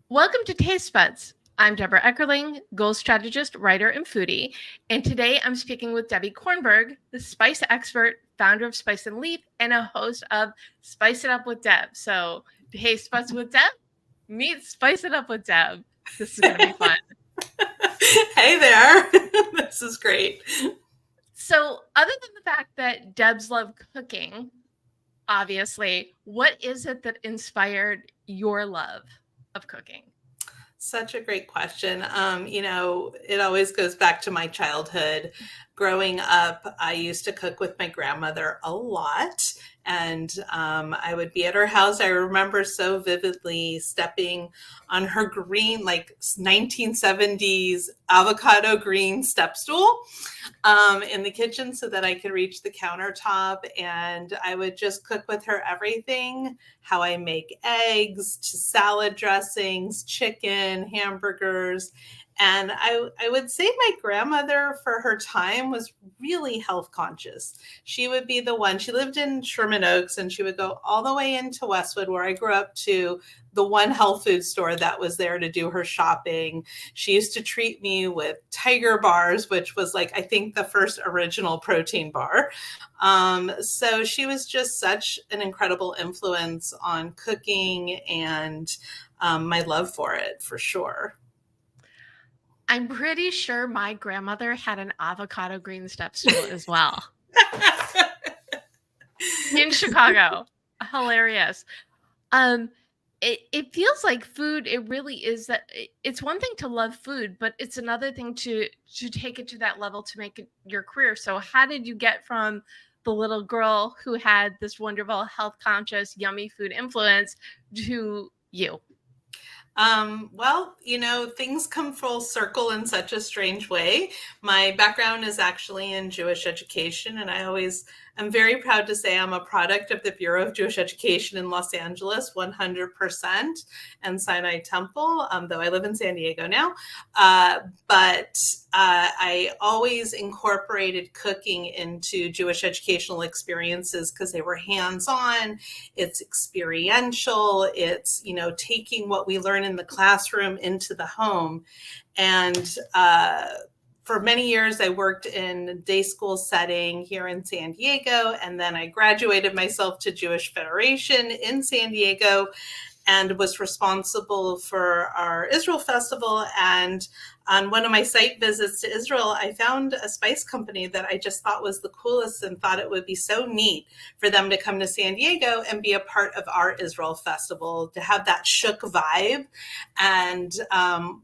Welcome to Taste Buds. I'm Debra Eckerling, goal strategist, writer, and foodie. And today I'm speaking with Debbie Kornberg, the spice expert, founder of Spice and Leaf, and a host of Spice It Up with Deb. So, Taste Buds with Deb, meet Spice It Up with Deb. This is going to be fun. Hey there. This is great. So, other than the fact that Debs love cooking, obviously, what is it that inspired your love of cooking? Such a great question. It always goes back to my childhood. Growing up, I used to cook with my grandmother a lot, and I would be at her house. I remember so vividly stepping on her green, like 1970s avocado green step stool in the kitchen so that I could reach the countertop. And I would just cook with her everything, how I make eggs to salad dressings, chicken, hamburgers. And I would say my grandmother, for her time, was really health conscious. She would be the one, she lived in Sherman Oaks, and she would go all the way into Westwood, where I grew up, to the one health food store that was there to do her shopping. She used to treat me with Tiger bars, which was like, I think, the first original protein bar. So she was just such an incredible influence on cooking and my love for it, for sure. I'm pretty sure my grandmother had an avocado green step stool as well in Chicago. Hilarious. It feels like food. It really is that. It's one thing to love food, but it's another thing to take it to that level to make it your career. So, how did you get from the little girl who had this wonderful health conscious, yummy food influence to you? Things come full circle in such a strange way. My background is actually in Jewish education, and I'm very proud to say I'm a product of the Bureau of Jewish Education in Los Angeles, 100%, and Sinai Temple, though I live in San Diego now. But I always incorporated cooking into Jewish educational experiences because they were hands-on, it's experiential, it's, taking what we learn in the classroom into the home. And for many years, I worked in a day school setting here in San Diego, and then I graduated myself to Jewish Federation in San Diego and was responsible for our Israel Festival. And on one of my site visits to Israel, I found a spice company that I just thought was the coolest and thought it would be so neat for them to come to San Diego and be a part of our Israel Festival, to have that shook vibe. And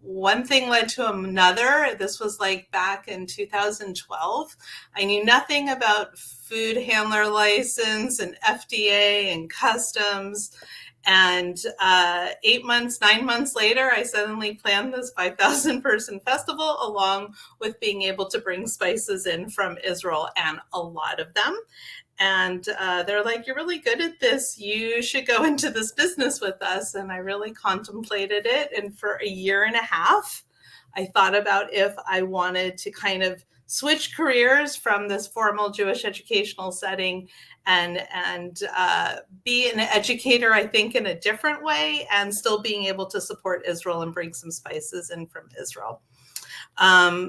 one thing led to another. This was like back in 2012. I knew nothing about food handler license and FDA and customs. And 9 months later, I suddenly planned this 5,000 person festival, along with being able to bring spices in from Israel, and a lot of them. And they're like, "You're really good at this. You should go into this business with us." And I really contemplated it. And for a year and a half, I thought about if I wanted to kind of switch careers from this formal Jewish educational setting and be an educator, I think, in a different way, and still being able to support Israel and bring some spices in from Israel.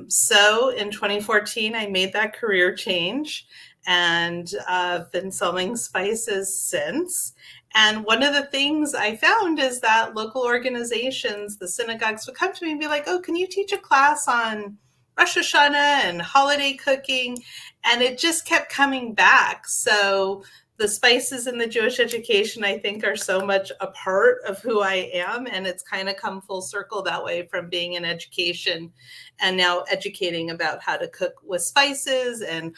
So in 2014, I made that career change, and I've been selling spices since. And one of the things I found is that local organizations, the synagogues, would come to me and be like, "Oh, can you teach a class on Rosh Hashanah and holiday cooking?" And it just kept coming back. So the spices in the Jewish education, I think, are so much a part of who I am. And it's kind of come full circle that way, from being in education and now educating about how to cook with spices and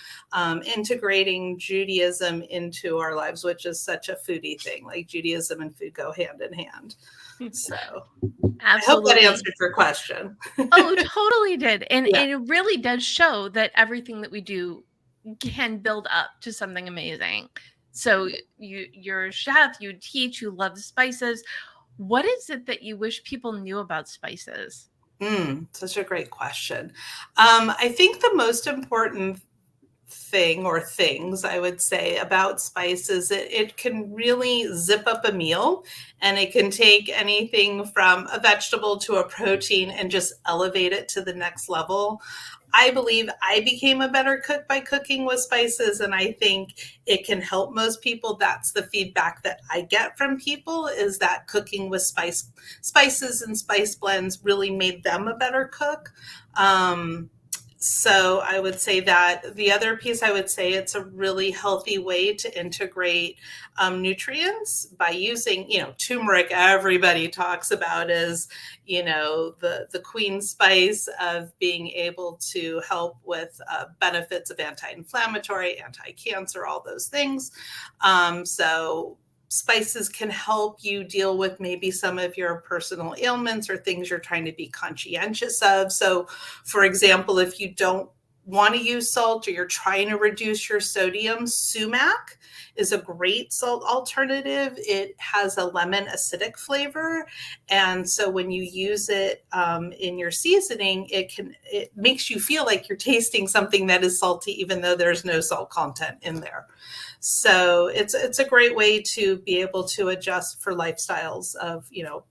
integrating Judaism into our lives, which is such a foodie thing. Like, Judaism and food go hand in hand. So I hope that Absolutely. answered your question. Oh, totally did. And Yeah. it really does show that everything that we do can build up to something amazing. So you're a chef, you teach, you love spices. What is it that you wish people knew about spices? Such a great question. I think the most important thing or things I would say about spices. It can really zip up a meal, and it can take anything from a vegetable to a protein and just elevate it to the next level. I believe I became a better cook by cooking with spices, and I think it can help most people. That's the feedback that I get from people, is that cooking with spices and spice blends really made them a better cook. So I would say that. The other piece, I would say it's a really healthy way to integrate nutrients by using, turmeric. Everybody talks about as, the queen spice of being able to help with benefits of anti-inflammatory, anti-cancer, all those things. So spices can help you deal with maybe some of your personal ailments or things you're trying to be conscientious of. So, for example, if you don't want to use salt or you're trying to reduce your sodium, sumac is a great salt alternative. It has a lemon acidic flavor. And so when you use it in your seasoning, it makes you feel like you're tasting something that is salty, even though there's no salt content in there. So it's a great way to be able to adjust for lifestyles of,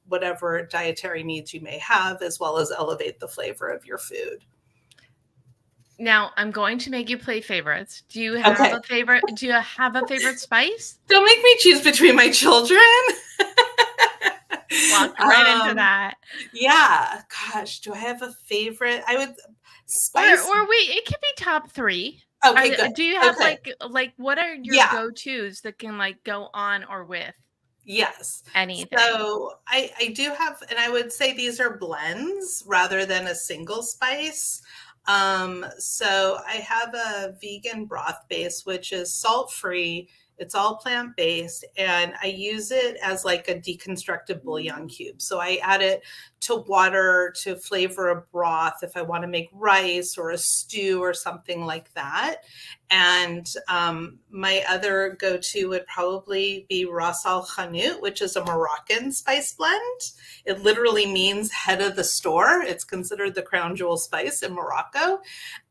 whatever dietary needs you may have, as well as elevate the flavor of your food. Now I'm going to make you play favorites. Do you have a favorite? Do you have a favorite spice? Don't make me choose between my children. Walk right into that. Yeah. Gosh, do I have a favorite? I would spice. Or wait, it could be top 3. Okay, good. Do you have like what are your go-tos that can like go on or with? Yes. Anything. So I do have, and I would say these are blends rather than a single spice. So I have a vegan broth base, which is salt-free. It's all plant-based, and I use it as like a deconstructed bouillon cube. So I add it to water to flavor a broth if I want to make rice or a stew or something like that. And my other go-to would probably be Ras Al Hanout, which is a Moroccan spice blend. It literally means head of the store. It's considered the crown jewel spice in Morocco.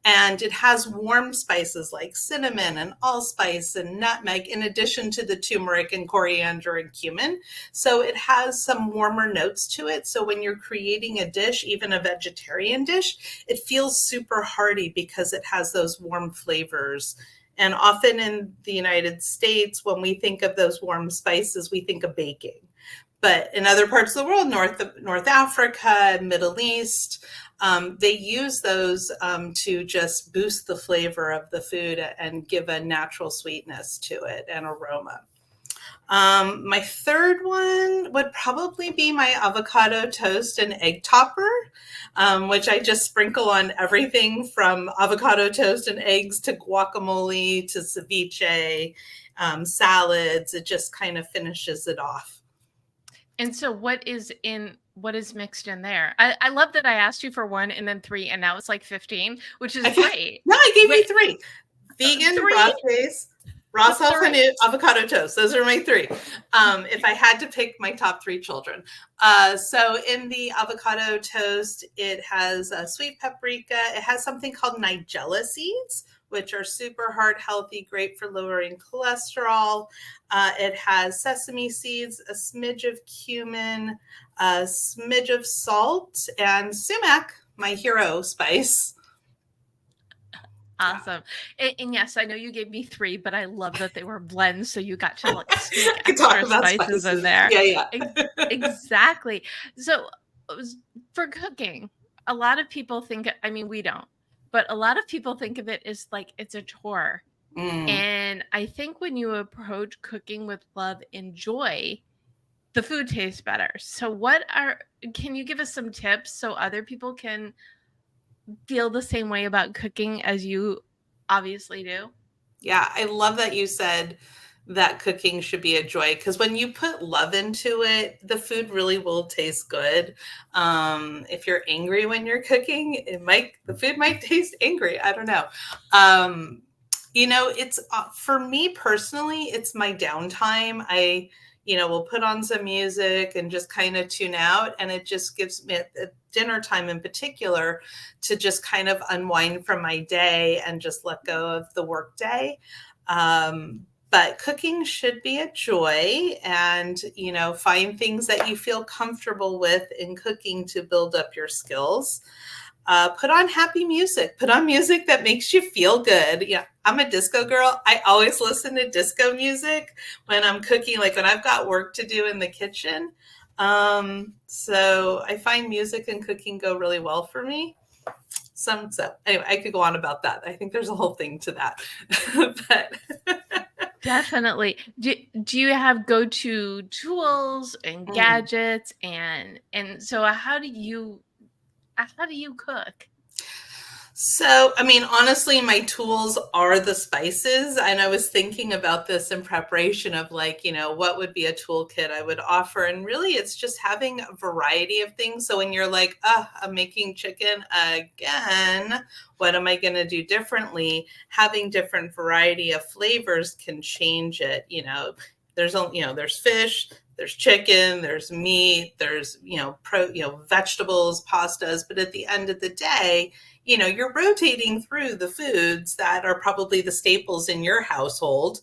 And it has warm spices like cinnamon and allspice and nutmeg, in addition to the turmeric and coriander and cumin. So it has some warmer notes to it. So when you're creating a dish, even a vegetarian dish, it feels super hearty because it has those warm flavors. And often in the United States, when we think of those warm spices, we think of baking. But in other parts of the world, North Africa, Middle East, they use those to just boost the flavor of the food and give a natural sweetness to it and aroma. My third one would probably be my avocado toast and egg topper, which I just sprinkle on everything from avocado toast and eggs to guacamole to ceviche, salads. It just kind of finishes it off. And so what is mixed in there? I love that I asked you for 1 and then 3, and now it's like 15, which is great. No, I gave you 3. Vegan, broth base, Ras Al Hanout, avocado toast. Those are my 3. If I had to pick my top 3 children. So in the avocado toast, it has sweet paprika. It has something called nigella seeds, which are super heart healthy, great for lowering cholesterol. It has sesame seeds, a smidge of cumin, a smidge of salt, and sumac, my hero spice. Awesome. And yes, I know you gave me 3, but I love that they were blends, so you got to like sneak extra spices in there. Yeah. Exactly. So for cooking, a lot of people think, I mean, we don't, but a lot of people think of it as like it's a chore. And I think when you approach cooking with love and joy, the food tastes better. So can you give us some tips so other people can feel the same way about cooking as you obviously do? Yeah, I love that you said that cooking should be a joy, because when you put love into it, the food really will taste good. If you're angry when you're cooking, the food might taste angry. I don't know. It's for me personally, it's my downtime. I we'll put on some music and just kind of tune out. And it just gives me at dinner time in particular to just kind of unwind from my day and just let go of the work day. But cooking should be a joy, and, find things that you feel comfortable with in cooking to build up your skills. Put on happy music. Put on music that makes you feel good. Yeah, I'm a disco girl. I always listen to disco music when I'm cooking, like when I've got work to do in the kitchen. So I find music and cooking go really well for me. So anyway, I could go on about that. I think there's a whole thing to that. But Definitely. Do you have go-to tools and gadgets and so how do you cook? So, I mean, honestly, my tools are the spices. And I was thinking about this in preparation of what would be a toolkit I would offer. And really, it's just having a variety of things. So when you're like, I'm making chicken again, what am I going to do differently? Having different variety of flavors can change it. There's fish, there's chicken, there's meat, there's, vegetables, pastas. But at the end of the day, you're rotating through the foods that are probably the staples in your household.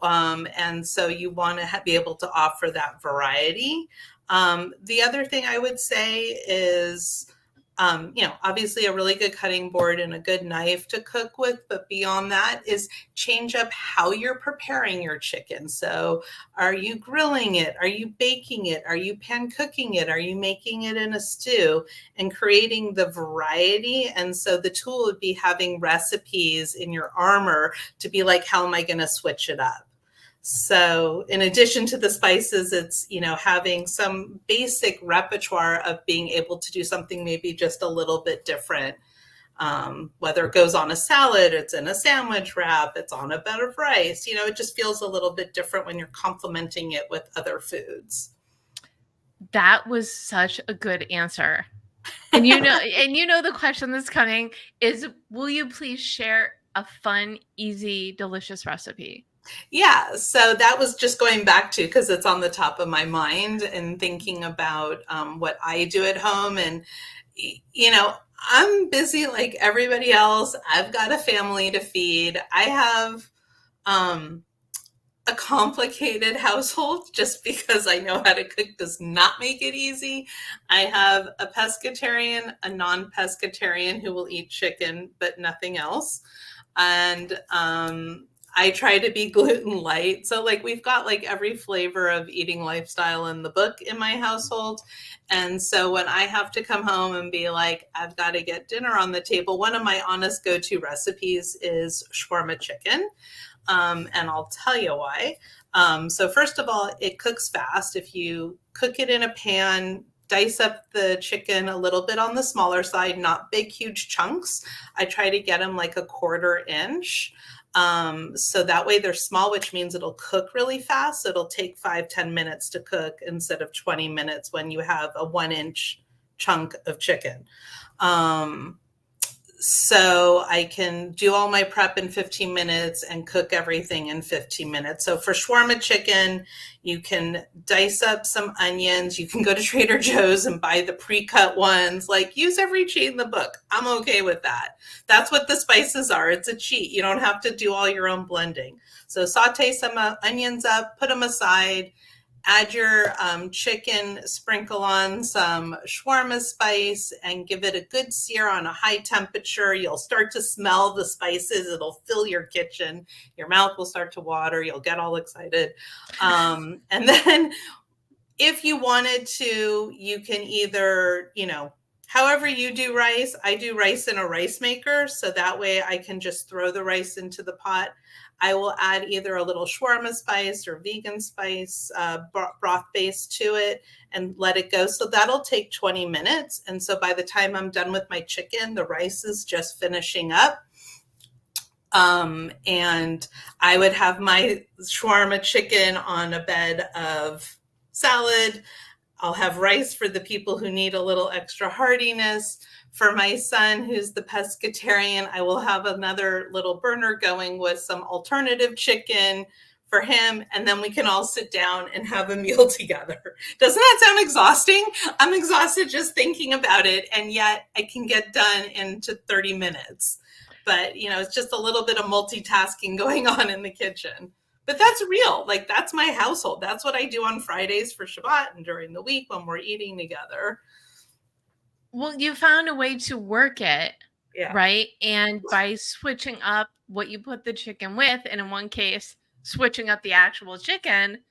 And so you want to be able to offer that variety. The other thing I would say is, obviously a really good cutting board and a good knife to cook with, but beyond that is change up how you're preparing your chicken. So are you grilling it? Are you baking it? Are you pan cooking it? Are you making it in a stew? And creating the variety. And so the tool would be having recipes in your armor to be like, how am I going to switch it up? So in addition to the spices, it's, having some basic repertoire of being able to do something maybe just a little bit different. Whether it goes on a salad, it's in a sandwich wrap, it's on a bed of rice, it just feels a little bit different when you're complementing it with other foods. That was such a good answer. And the question that's coming is, will you please share a fun, easy, delicious recipe? Yeah, so that was just going back to, because it's on the top of my mind and thinking about what I do at home. And, I'm busy like everybody else. I've got a family to feed. I have a complicated household. Just because I know how to cook does not make it easy. I have a pescatarian, a non-pescatarian who will eat chicken, but nothing else. And I try to be gluten light. So we've got every flavor of eating lifestyle in the book in my household. And so when I have to come home and be like, I've got to get dinner on the table, one of my honest go-to recipes is shawarma chicken. And I'll tell you why. So first of all, it cooks fast. If you cook it in a pan, dice up the chicken a little bit on the smaller side, not big, huge chunks. I try to get them like a 1/4 inch. So that way they're small, which means it'll cook really fast. It'll take 5-10 minutes to cook instead of 20 minutes when you have a 1-inch chunk of chicken. So I can do all my prep in 15 minutes and cook everything in 15 minutes. So for shawarma chicken, you can dice up some onions. You can go to Trader Joe's and buy the pre-cut ones. Use every cheat in the book. I'm okay with that. That's what the spices are. It's a cheat. You don't have to do all your own blending. So saute some onions up, put them aside. Add your chicken, sprinkle on some shawarma spice, and give it a good sear on a high temperature. You'll start to smell the spices. It'll fill your kitchen. Your mouth will start to water. You'll get all excited. And then if you wanted to, you can either, however you do rice. I do rice in a rice maker. So that way I can just throw the rice into the pot. I will add either a little shawarma spice or vegan spice broth base to it and let it go. So that'll take 20 minutes. And so by the time I'm done with my chicken, the rice is just finishing up. And I would have my shawarma chicken on a bed of salad. I'll have rice for the people who need a little extra hardiness. For my son, who's the pescatarian, I will have another little burner going with some alternative chicken. for him, and then we can all sit down and have a meal together. Doesn't that sound exhausting? I'm exhausted just thinking about it, and yet I can get done into 30 minutes. But, it's just a little bit of multitasking going on in the kitchen. But that's real. Like, that's my household. That's what I do on Fridays for Shabbat and during the week when we're eating together. Well, you found a way to work it, Yeah. right? And by switching up what you put the chicken with, and in one case, switching up the actual chicken,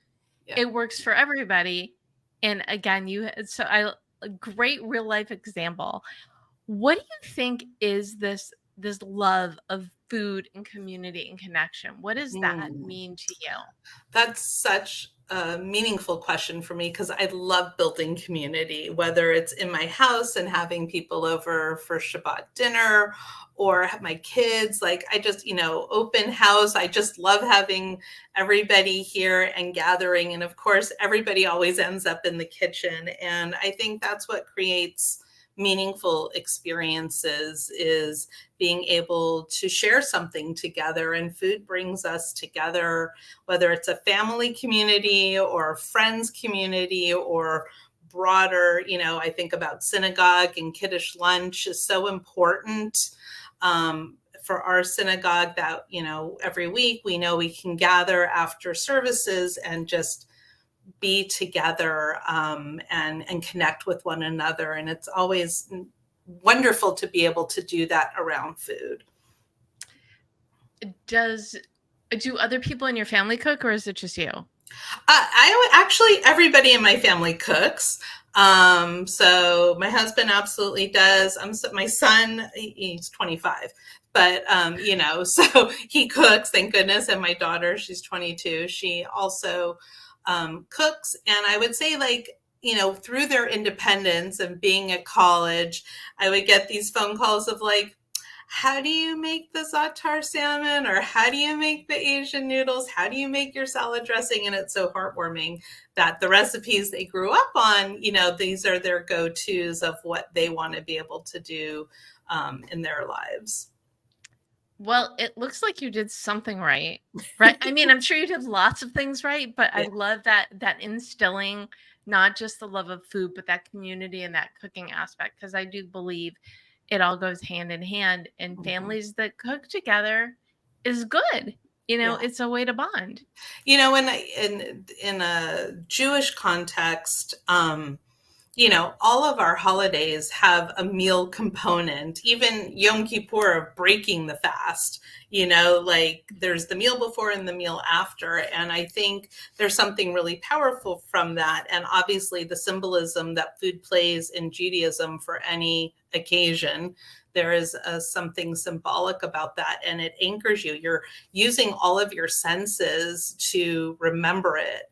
it works for everybody. And again, a great real life example. What do you think is this love of food and community and connection? What does that mean to you? That's such a meaningful question for me because I love building community, whether it's in my house and having people over for Shabbat dinner or have my kids. Like, I just, open house. I just love having everybody here and gathering. And of course, everybody always ends up in the kitchen. And I think that's what creates meaningful experiences, is being able to share something together. And food brings us together, whether it's a family community or a friends community or broader. I think about synagogue and Kiddush lunch is so important for our synagogue that, every week we know we can gather after services and just be together and connect with one another. And it's always wonderful to be able to do that around food. Do other people in your family cook, or is it just you? Everybody in my family cooks. So my husband absolutely does. My son, he's 25, but, so he cooks, thank goodness. And my daughter, she's 22. She also cooks. And I would say, through their independence and being at college, I would get these phone calls of how do you make the za'atar salmon? Or how do you make the Asian noodles? How do you make your salad dressing? And it's so heartwarming that the recipes they grew up on, these are their go-tos of what they want to be able to do in their lives. Well, it looks like you did something right? I mean, I'm sure you did lots of things right, but I love that instilling not just the love of food, but that community and that cooking aspect, because I do believe it all goes hand in hand, and families that cook together is good. It's a way to bond. In a Jewish context, all of our holidays have a meal component, even Yom Kippur of breaking the fast, there's the meal before and the meal after. And I think there's something really powerful from that. And obviously the symbolism that food plays in Judaism for any occasion, there is something symbolic about that. And it anchors you. You're using all of your senses to remember it.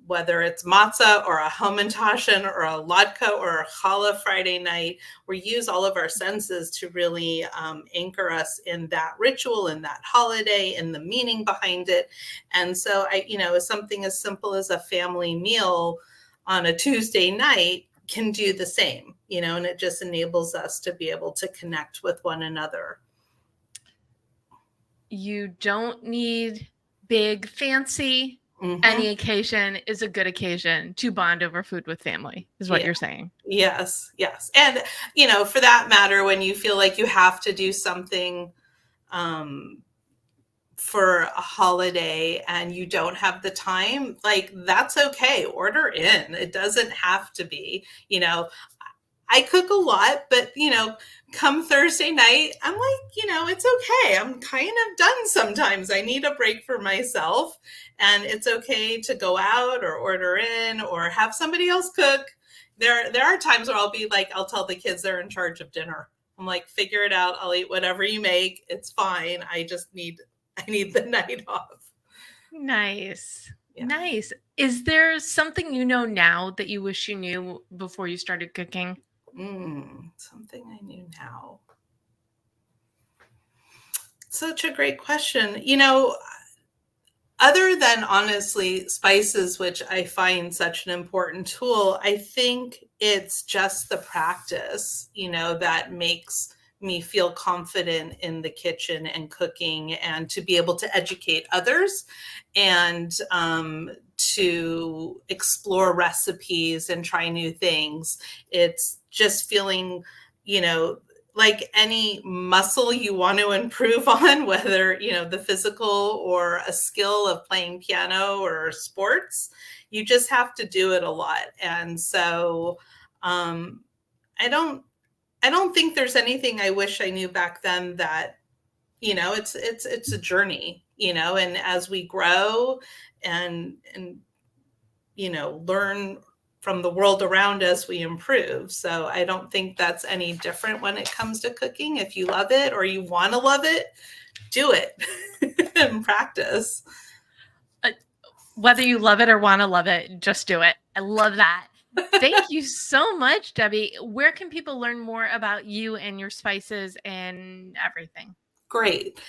Whether it's matzah or a hamantashen or a latke or a challah Friday night, we use all of our senses to really anchor us in that ritual, in that holiday, in the meaning behind it. And so something as simple as a family meal on a Tuesday night can do the same, and it just enables us to be able to connect with one another. You don't need big, fancy. Any occasion is a good occasion to bond over food with family, is what you're saying. Yes. And, for that matter, when you feel like you have to do something for a holiday and you don't have the time, that's okay. Order in. It doesn't have to be, I cook a lot, but, come Thursday night, I'm it's okay. I'm kind of done sometimes. I need a break for myself, and it's okay to go out or order in or have somebody else cook. There are times where I'll tell the kids they're in charge of dinner. I'm figure it out. I'll eat whatever you make. It's fine. I need the night off. Nice. Yeah. Nice. Is there something now that you wish you knew before you started cooking? Something I knew now. Such a great question. Other than honestly spices, which I find such an important tool, I think it's just the practice, that makes me feel confident in the kitchen and cooking, and to be able to educate others, and to explore recipes and try new things. It's just feeling, like any muscle you want to improve on, whether, the physical or a skill of playing piano or sports, you just have to do it a lot. And so I don't think there's anything I wish I knew back then that, it's a journey, and as we grow and learn from the world around us, we improve. So I don't think that's any different when it comes to cooking. If you love it or you want to love it, do it and practice. Whether you love it or want to love it, just do it. I love that. Thank you so much, Debbie. Where can people learn more about you and your spices and everything? Great.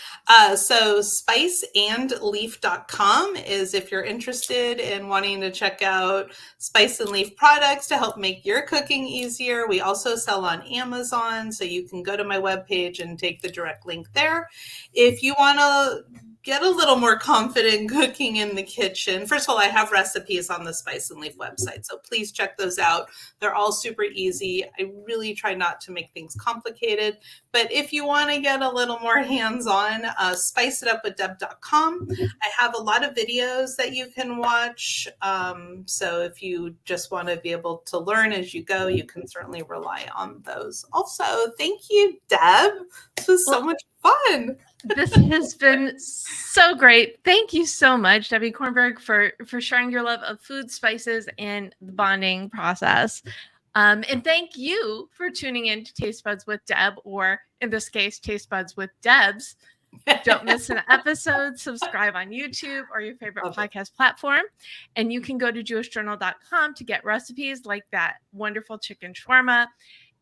So spiceandleaf.com is if you're interested in wanting to check out Spice and Leaf products to help make your cooking easier. We also sell on Amazon, so you can go to my webpage and take the direct link there. If you want to get a little more confident cooking in the kitchen, first of all, I have recipes on the Spice and Leaf website, so please check those out. They're all super easy. I really try not to make things complicated, but if you want to get a little more hands-on, spiceitupwithdeb.com. I have a lot of videos that you can watch, so if you just want to be able to learn as you go, you can certainly rely on those. Also, thank you, Deb. This was so much fun. This has been so great. Thank you so much, Debbie Kornberg, for sharing your love of food, spices, and the bonding process. And thank you for tuning in to Taste Buds with Deb, or in this case, Taste Buds with Debs. Don't miss an episode. Subscribe on YouTube or your favorite podcast platform. And you can go to jewishjournal.com to get recipes like that wonderful chicken shawarma,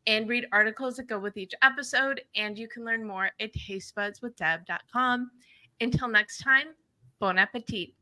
and read articles that go with each episode. And you can learn more at tastebudswithdeb.com. Until next time, bon appetit.